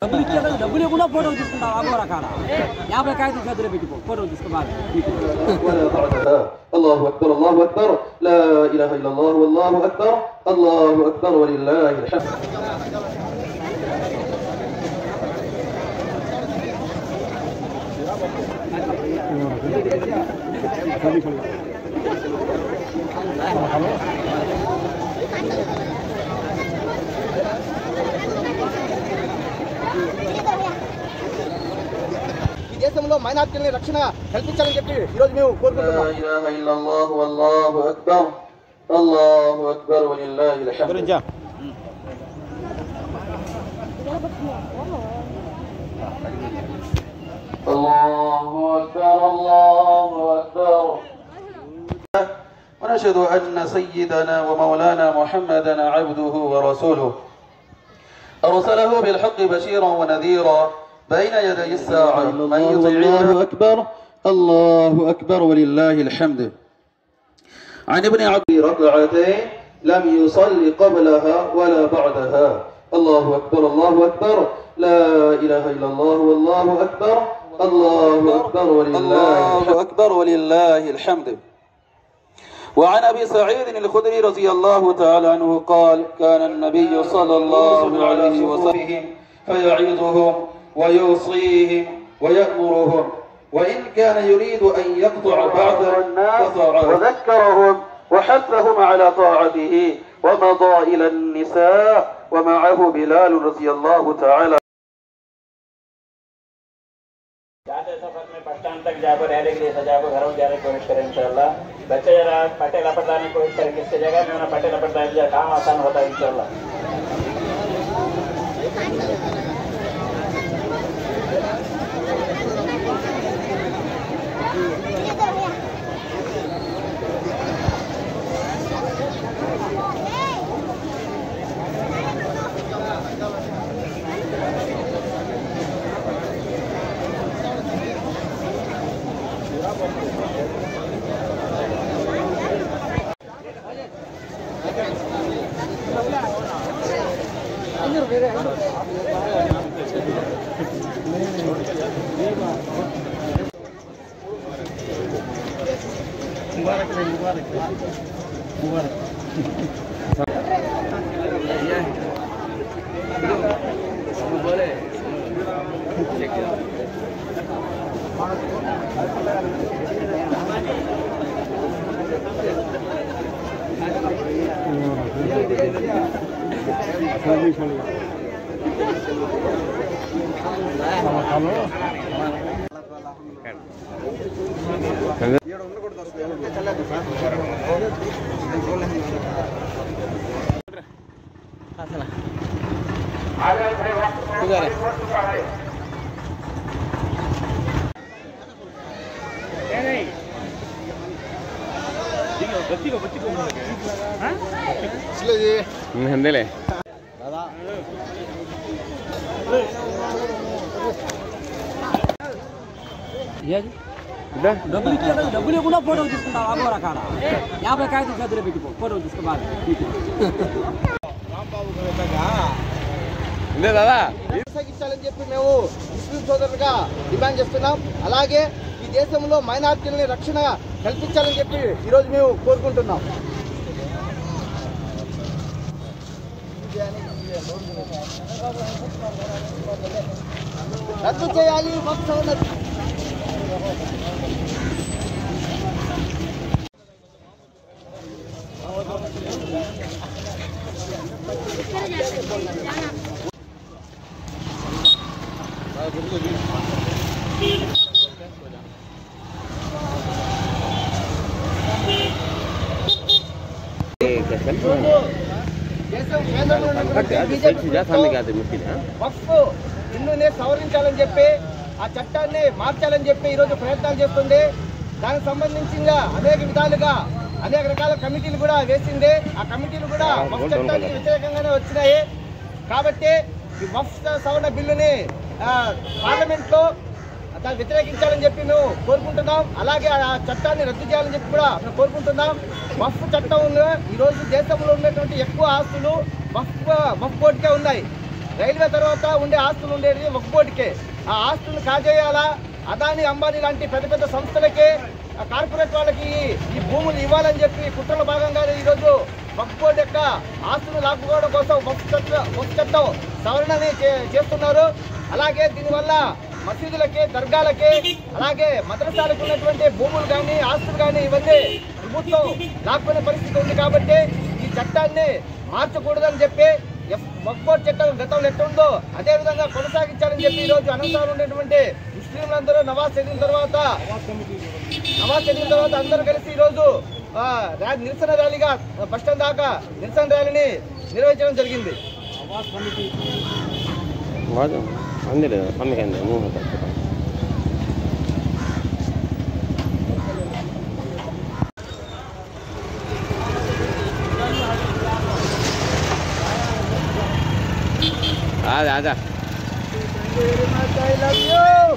డబ్బులు ఇచ్చే డబ్బులు ఇవ్వకుండా ఫోటో తీసుకుంటావు ఆగో రకాల 50 కాగితం చేతులు పెట్టుకో ఫోటో తీసుకో బాగా الله أكبر الله أكبر لا إله إلا الله والله أكبر الله أكبر ولله الحمد దేశంలో మైనారిటీల రక్షణ కల్పించాలని చెప్పి ఈ రోజు మేము కోరుకుంటున్నాం. లా ఇలాహ ఇల్లల్లాహు వల్లాహు అక్బర్ అల్లాహు అక్బర్ వలిల్లాహిల్ హమ్ద్. అల్లాహు అక్బర్ అల్లాహు అక్బర్. ونشهد أن سيدنا ومولانا محمدا عبده ورسوله أرسله بالحق بشيرا ونذيرا بين يدي الساعة من يطع الله أكبر الله أكبر ولله الحمد. عن ابن عبد ركعتين لم يصل قبلها ولا بعدها الله أكبر الله أكبر لا إله إلا الله والله أكبر الله أكبر ولله الحمد. وعن أبي سعيد الخدري رضي الله تعالى عنه قال كان النبي صلى الله عليه وسلم فيعظهم ويوصيهم ويأمرهم وإن كان يريد أن يقطع بعض الناس وذكرهم وحثهم على طاعته ومضى إلى النساء ومعه بلال رضي الله تعالى. जाते सफर में बस स्टैंड तक जाकर रहने के लिए सजा को घरों जाने की कोशिश करें इंशाल्लाह. बच्चे जरा पट्टे लपटने की कोशिश करें किससे जगह में उन्हें पट्टे लपटना है काम आसान होता है इंशाल्लाह. డబ్బులు ఇచ్చే డబ్బులు ఇవ్వకుండా ఫోటో తీసుకుంటావు ఆగో రకాల 50 కాగితం చేతులు పెట్టుకో ఫోటో తీసుకో బాగా కొనసాగించాలని చెప్పి మేము ముస్లిం సోదరులుగా డిమాండ్ చేస్తున్నాం. అలాగే ఈ దేశంలో మైనారిటీలని రక్షణ కల్పించాలని చెప్పి ఈరోజు మేము కోరుకుంటున్నాం. రద్దు చేయాలి వక్ఫ్ సౌలత్. వక్ఫ్ బిల్లుని సవరించాలని చెప్పి ఆ చట్టాన్ని మార్చాలని చెప్పి ఈరోజు ప్రయత్నాలు చేస్తుంది. దానికి సంబంధించి అనేక విధాలుగా అనేక రకాల కమిటీలు కూడా వేసింది. ఆ కమిటీలు కూడా వక్ఫ్ చట్టానికి వ్యతిరేకంగానే వచ్చినాయి. కాబట్టి ఈ వక్ఫ్ సవరణ బిల్లుని పార్లమెంట్లో దాన్ని వ్యతిరేకించాలని చెప్పి మేము కోరుకుంటున్నాం. అలాగే ఆ చట్టాన్ని రద్దు చేయాలని చెప్పి కూడా మేము కోరుకుంటున్నాం. వక్ఫ్ చట్టం ఈరోజు దేశంలో ఉన్నటువంటి ఎక్కువ ఆస్తులు వక్ఫ్ బోర్డుకే ఉన్నాయి. రైల్వే తర్వాత ఉండే ఆస్తులు ఉండేది వక్ఫ్ బోర్డుకే. ఆ ఆస్తులను కాజేయాలా, అదాని అంబానీ లాంటి పెద్ద పెద్ద సంస్థలకే, కార్పొరేట్ వాళ్ళకి ఈ భూములు ఇవ్వాలని చెప్పి కుట్రలో భాగంగానే ఈరోజు వక్ఫ్ బోర్డు యొక్క ఆస్తులు లాక్కోవడం కోసం వక్ఫ్ చట్టం సవరణని చేస్తున్నారు. అలాగే దీనివల్ల మసీదులకి, దర్గాలకి, అలాగే మద్రసాలకు ఉన్నటువంటి భూములు కానీ, ఆస్తులు కానీ ఇవన్నీ ప్రభుత్వం లాక్కునే పరిస్థితి ఉంది. కాబట్టి ఈ చట్టాన్ని మార్చకూడదని చెప్పి వక్ఫ్ బోర్డు చట్టం గతంలో ఎట్టుందో అదేవిధంగా కొనసాగించాలని చెప్పి ఈరోజు అనంతరం ఉన్నటువంటి ముస్లింలందరూ నమాజ్ చదివిన తర్వాత అందరూ కలిసి ఈరోజు నిరసన ర్యాలీగా బస్టాండ్ దాకా నిరసన ర్యాలీని నిర్వహించడం జరిగింది. आजा I love you.